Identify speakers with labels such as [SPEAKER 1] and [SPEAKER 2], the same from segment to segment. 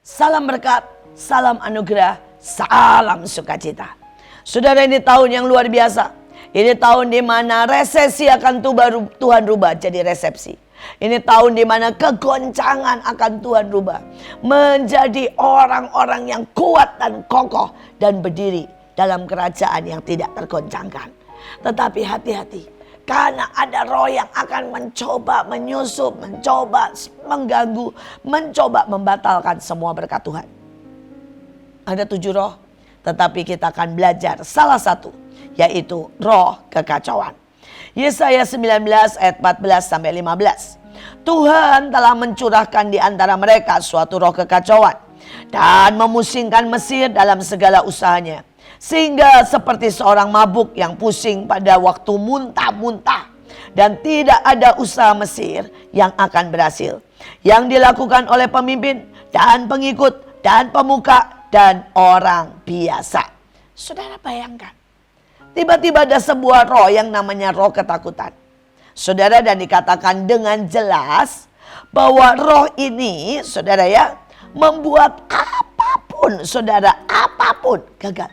[SPEAKER 1] Salam berkat, salam anugerah, salam sukacita. Saudara, ini tahun yang luar biasa. Ini tahun di mana resesi akan Tuhan rubah jadi resepsi. Ini tahun di mana kegoncangan akan Tuhan rubah menjadi orang-orang yang kuat dan kokoh dan berdiri dalam kerajaan yang tidak tergoncangkan. Tetapi hati-hati, karena ada roh yang akan mencoba menyusup, mencoba mengganggu, mencoba membatalkan semua berkat Tuhan. Ada 7 roh, tetapi kita akan belajar salah satu, yaitu roh kekacauan. Yesaya 19 ayat 14 sampai 15. Tuhan telah mencurahkan di antara mereka suatu roh kekacauan dan memusingkan Mesir dalam segala usahanya. Sehingga seperti seorang mabuk yang pusing pada waktu muntah-muntah. Dan tidak ada usaha Mesir yang akan berhasil. Yang dilakukan oleh pemimpin dan pengikut dan pemuka dan orang biasa. Saudara bayangkan. Tiba-tiba ada sebuah roh yang namanya roh ketakutan. Saudara, dan dikatakan dengan jelas bahwa roh ini, saudara ya, membuat apapun, saudara, apapun gagal.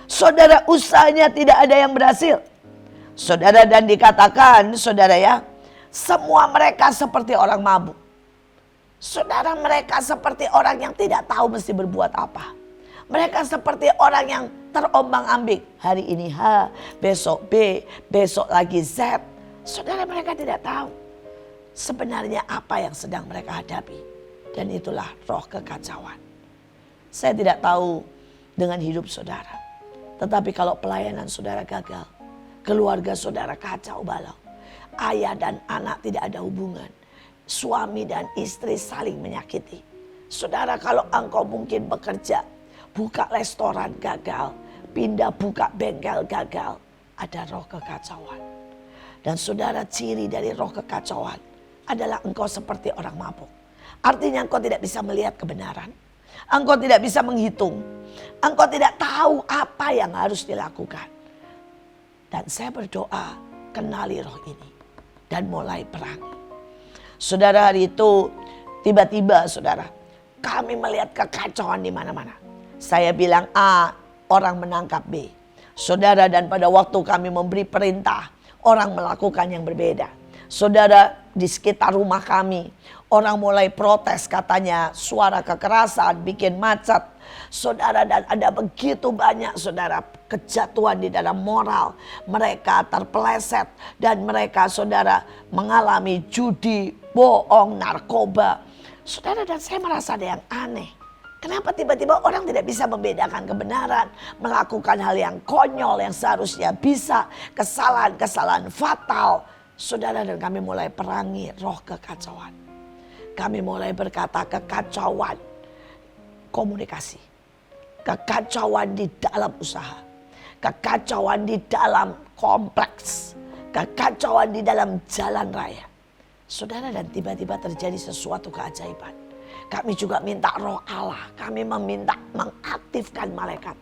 [SPEAKER 1] Saudara, usahanya tidak ada yang berhasil. Saudara, dan dikatakan, saudara ya, semua mereka seperti orang mabuk. Saudara, mereka seperti orang yang tidak tahu mesti berbuat apa. Mereka seperti orang yang terombang-ambing. Hari ini H, besok B, besok lagi Z. Saudara, mereka tidak tahu sebenarnya apa yang sedang mereka hadapi. Dan itulah roh kekacauan. Saya tidak tahu dengan hidup saudara. Tetapi kalau pelayanan saudara gagal, keluarga saudara kacau balau, ayah dan anak tidak ada hubungan, suami dan istri saling menyakiti. Saudara, kalau engkau mungkin bekerja, buka restoran gagal, pindah buka bengkel gagal, ada roh kekacauan. Dan saudara, ciri dari roh kekacauan adalah engkau seperti orang mabuk. Artinya engkau tidak bisa melihat kebenaran. Engkau tidak bisa menghitung. Engkau tidak tahu apa yang harus dilakukan. Dan saya berdoa, kenali roh ini dan mulai perangi. Saudara, hari itu tiba-tiba saudara, kami melihat kekacauan di mana-mana. Saya bilang A, orang menangkap B. Saudara, dan pada waktu kami memberi perintah, orang melakukan yang berbeda. Saudara, di sekitar rumah kami, orang mulai protes, katanya suara kekerasan bikin macet. Saudara, dan ada begitu banyak saudara kejatuhan di dalam moral. Mereka terpeleset dan mereka saudara mengalami judi, bohong, narkoba. Saudara, dan saya merasa ada yang aneh. Kenapa tiba-tiba orang tidak bisa membedakan kebenaran, melakukan hal yang konyol yang seharusnya bisa, kesalahan-kesalahan fatal. Saudara, dan kami mulai perangi roh kekacauan. Kami mulai berkata kekacauan komunikasi, kekacauan di dalam usaha, kekacauan di dalam kompleks, kekacauan di dalam jalan raya. Saudara, dan tiba-tiba terjadi sesuatu keajaiban. Kami juga minta roh Allah. Kami meminta mengaktifkan malaikat.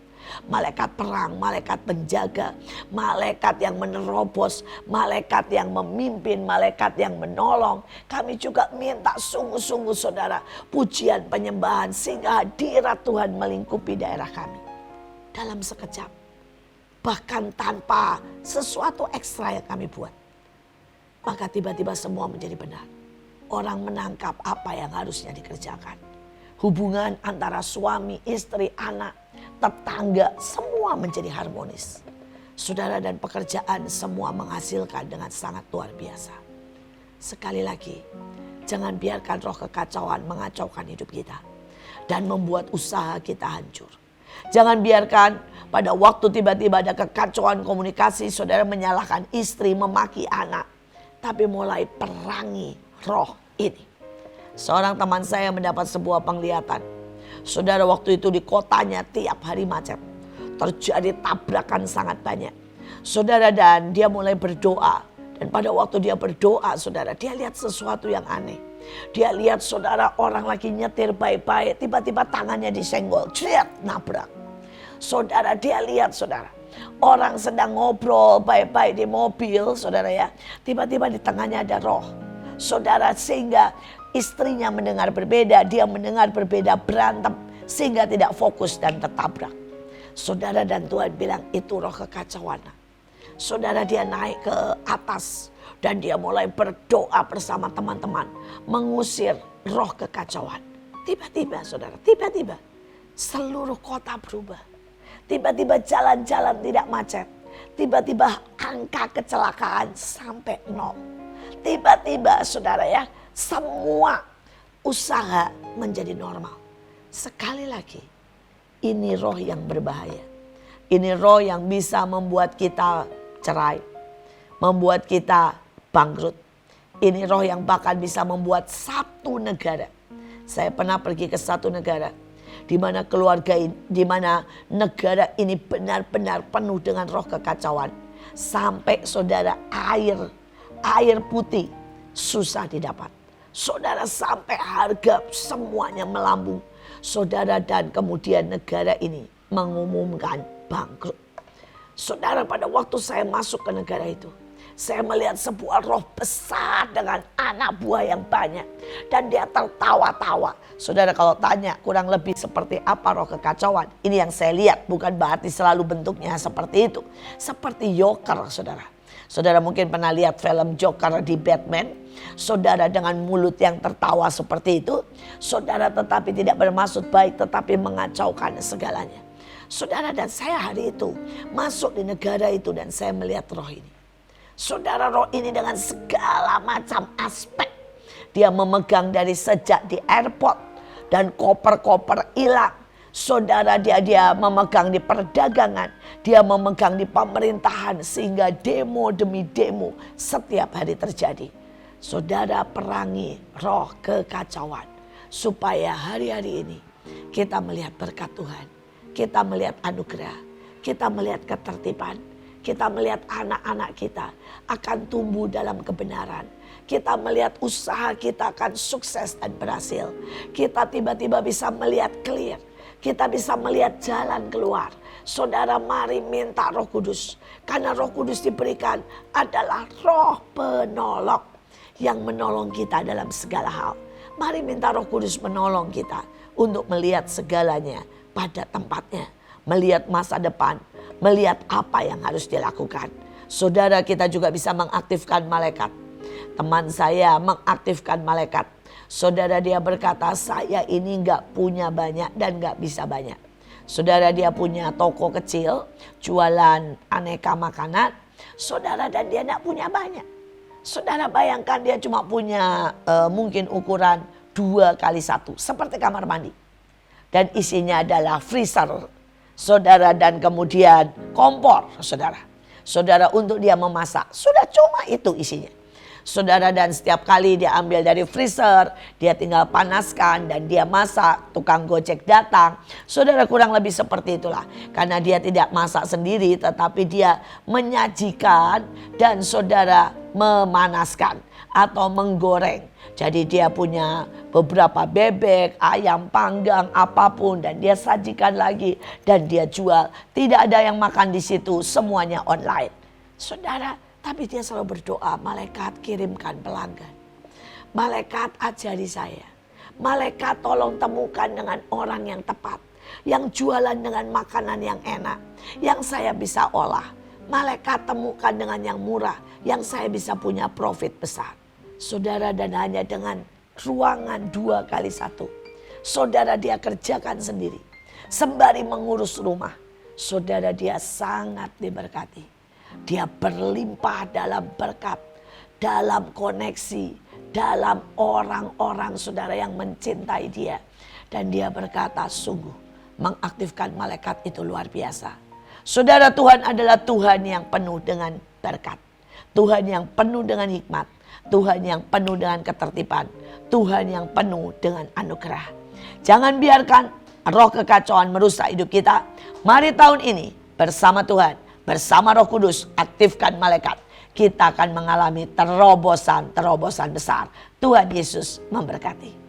[SPEAKER 1] Malaikat perang, malaikat penjaga, malaikat yang menerobos, malaikat yang memimpin, malaikat yang menolong. Kami juga minta sungguh-sungguh saudara, pujian penyembahan sehingga hadirat Tuhan melingkupi daerah kami. Dalam sekejap, bahkan tanpa sesuatu ekstra yang kami buat. Maka tiba-tiba semua menjadi benar. Orang menangkap apa yang harusnya dikerjakan. Hubungan antara suami, istri, anak, tetangga, semua menjadi harmonis. Saudara, dan pekerjaan semua menghasilkan dengan sangat luar biasa. Sekali lagi, jangan biarkan roh kekacauan mengacaukan hidup kita. Dan membuat usaha kita hancur. Jangan biarkan pada waktu tiba-tiba ada kekacauan komunikasi, saudara menyalahkan istri, memaki anak. Tapi mulai perangi roh ini. Seorang teman saya mendapat sebuah penglihatan. Saudara, waktu itu di kotanya tiap hari macet. Terjadi tabrakan sangat banyak. Saudara, dan dia mulai berdoa. Dan pada waktu dia berdoa, saudara, dia lihat sesuatu yang aneh. Dia lihat saudara, orang lagi nyetir baik-baik, tiba-tiba tangannya disenggol, jret, nabrak. Saudara, dia lihat saudara, orang sedang ngobrol baik-baik di mobil, saudara ya. Tiba-tiba di tengahnya ada roh. Saudara, sehingga istrinya mendengar berbeda, dia mendengar berbeda, berantem sehingga tidak fokus dan tertabrak. Saudara, dan Tuhan bilang itu roh kekacauan. Saudara, dia naik ke atas dan dia mulai berdoa bersama teman-teman mengusir roh kekacauan. Tiba-tiba saudara, tiba-tiba seluruh kota berubah. Tiba-tiba jalan-jalan tidak macet. Tiba-tiba angka kecelakaan sampai 0. Tiba-tiba saudara ya, semua usaha menjadi normal. Sekali lagi, ini roh yang berbahaya. Ini roh yang bisa membuat kita cerai, membuat kita bangkrut. Ini roh yang bahkan bisa membuat satu negara. Saya pernah pergi ke satu negara di mana keluarga ini, di mana negara ini benar-benar penuh dengan roh kekacauan. Sampai saudara air putih susah didapat. Saudara, sampai harga semuanya melambung. Saudara, dan kemudian negara ini mengumumkan bangkrut. Saudara, pada waktu saya masuk ke negara itu, saya melihat sebuah roh besar dengan anak buah yang banyak. Dan dia tertawa-tawa. Saudara, kalau tanya kurang lebih seperti apa roh kekacauan, ini yang saya lihat, bukan berarti selalu bentuknya seperti itu. Seperti Joker, saudara. Saudara mungkin pernah lihat film Joker di Batman. Saudara, dengan mulut yang tertawa seperti itu. Saudara, tetapi tidak bermaksud baik, tetapi mengacaukan segalanya. Saudara, dan saya hari itu masuk di negara itu dan saya melihat roh ini. Saudara, roh ini dengan segala macam aspek. Dia memegang dari sejak di airport dan koper-koper hilang. Saudara, dia memegang di perdagangan. Dia memegang di pemerintahan sehingga demo demi demo setiap hari terjadi. Saudara, perangi roh kekacauan. Supaya hari-hari ini kita melihat berkat Tuhan. Kita melihat anugerah. Kita melihat ketertiban. Kita melihat anak-anak kita akan tumbuh dalam kebenaran. Kita melihat usaha kita akan sukses dan berhasil. Kita tiba-tiba bisa melihat clear. Kita bisa melihat jalan keluar. Saudara, mari minta Roh Kudus. Karena Roh Kudus diberikan adalah roh penolong yang menolong kita dalam segala hal. Mari minta Roh Kudus menolong kita untuk melihat segalanya pada tempatnya. Melihat masa depan. Melihat apa yang harus dilakukan. Saudara, kita juga bisa mengaktifkan malaikat. Teman saya mengaktifkan malaikat. Saudara, dia berkata, saya ini gak punya banyak dan gak bisa banyak. Saudara, dia punya toko kecil, jualan aneka makanan. Saudara, dan dia gak punya banyak. Saudara, bayangkan dia cuma punya mungkin ukuran 2x1. Seperti kamar mandi. Dan isinya adalah freezer. Saudara, dan kemudian kompor, saudara. Saudara, untuk dia memasak. Sudah cuma itu isinya. Saudara, dan setiap kali dia ambil dari freezer, dia tinggal panaskan dan dia masak, tukang Gojek datang. Saudara, kurang lebih seperti itulah. Karena dia tidak masak sendiri, tetapi dia menyajikan dan saudara memanaskan atau menggoreng. Jadi dia punya beberapa bebek, ayam panggang, apapun, dan dia sajikan lagi dan dia jual. Tidak ada yang makan di situ, semuanya online. Saudara, tapi dia selalu berdoa, malaikat kirimkan pelanggan. Malaikat ajari saya. Malaikat tolong temukan dengan orang yang tepat. Yang jualan dengan makanan yang enak. Yang saya bisa olah. Malaikat temukan dengan yang murah. Yang saya bisa punya profit besar. Saudara, dan hanya dengan ruangan 2x1. Saudara, dia kerjakan sendiri. Sembari mengurus rumah. Saudara, dia sangat diberkati. Dia berlimpah dalam berkat. Dalam koneksi. Dalam orang-orang saudara yang mencintai dia. Dan dia berkata, sungguh mengaktifkan malaikat itu luar biasa. Saudara, Tuhan adalah Tuhan yang penuh dengan berkat. Tuhan yang penuh dengan hikmat. Tuhan yang penuh dengan ketertiban. Tuhan yang penuh dengan anugerah. Jangan biarkan roh kekacauan merusak hidup kita. Mari tahun ini bersama Tuhan, bersama Roh Kudus, aktifkan malaikat. Kita akan mengalami terobosan besar. Tuhan Yesus memberkati.